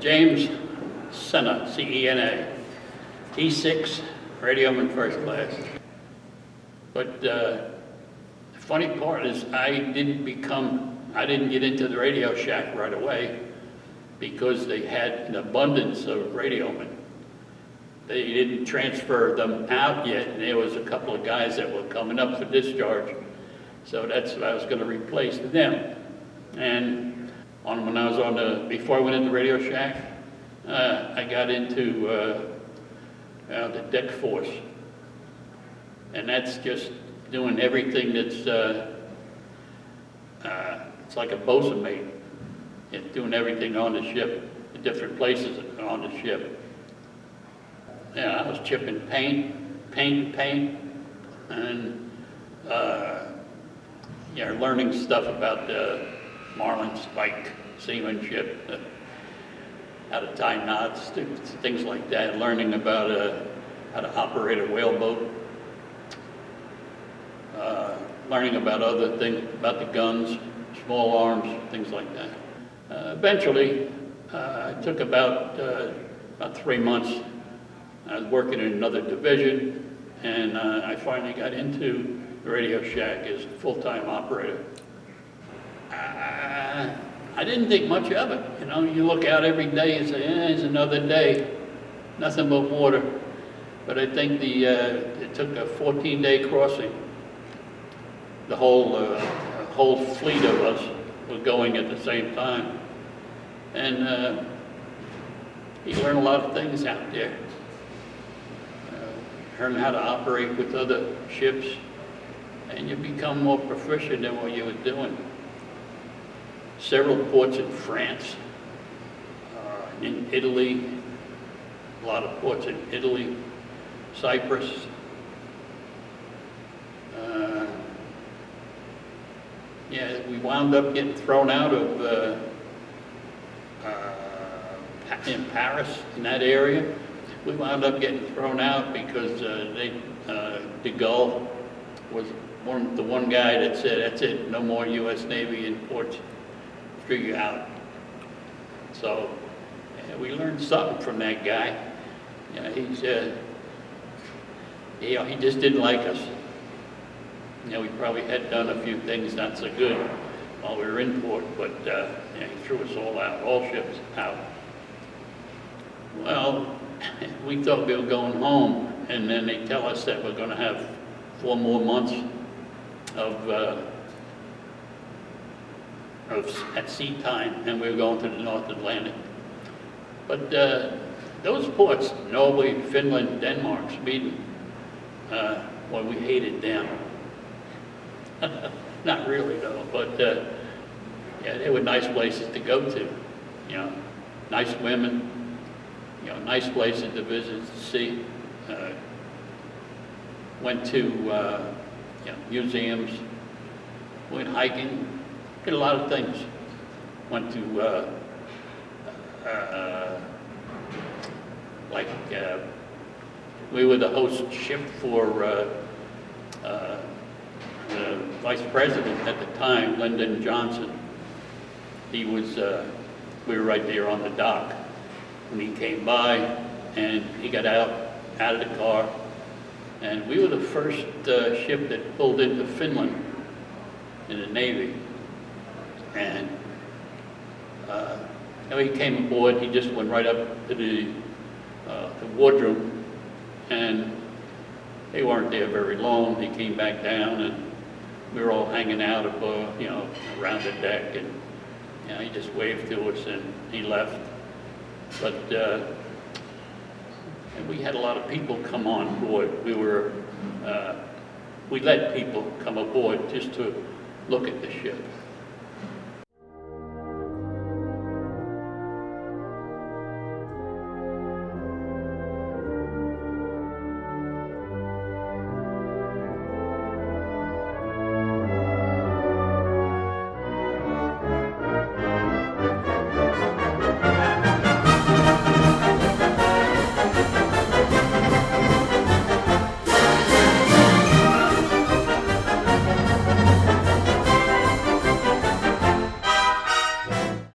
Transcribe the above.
James Cena, C-E-N-A, E6, radioman first class. But the funny part is I didn't get into the Radio Shack right away because they had an abundance of radiomen. They didn't transfer them out yet, and there was a couple of guys that were coming up for discharge. So that's what I was going to replace them. And when I was before I went into Radio Shack, I got into the deck force. And that's just doing everything that's, it's like a bosun mate. It's doing everything on the ship, the different places on the ship. Yeah, I was chipping paint, and learning stuff about the marlin spike seamanship, how to tie knots, things like that. Learning about how to operate a whaleboat. Learning about other things, about the guns, small arms, things like that. Eventually, it took about 3 months. I was working in another division, and I finally got into the Radio Shack as a full-time operator. I didn't think much of it. You know, you look out every day and say, it's another day, nothing but water. But I think it took a 14-day crossing. The whole fleet of us was going at the same time. And you learn a lot of things out there. Learn how to operate with other ships, and you become more proficient in what you were doing. Several ports in France, in Italy, a lot of ports in Italy, Cyprus. We wound up getting thrown out of in Paris, in that area. We wound up getting thrown out because de Gaulle was the one guy that said, that's it, no more U.S. Navy in ports, threw you out. So we learned something from that guy. He just didn't like us. We probably had done a few things not so good while we were in port, but he threw us all out, all ships out. Well, we thought we were going home, and then they tell us that we're going to have 4 more months at sea time, and we were going to the North Atlantic. But those ports, Norway, Finland, Denmark, Sweden, well, we hated them. Not really, though, but they were nice places to go to. Nice women. Nice places to visit, to see. Went to museums, went hiking, did a lot of things. Went to we were the host ship for the vice president at the time, Lyndon Johnson. He was, we were right there on the dock. When he came by, and he got out of the car, and we were the first ship that pulled into Finland in the Navy. And he came aboard. He just went right up to the wardroom, and they weren't there very long. He came back down, and we were all hanging out above, around the deck, and he just waved to us, and he left. But and we had a lot of people come on board. We let people come aboard just to look at the ship.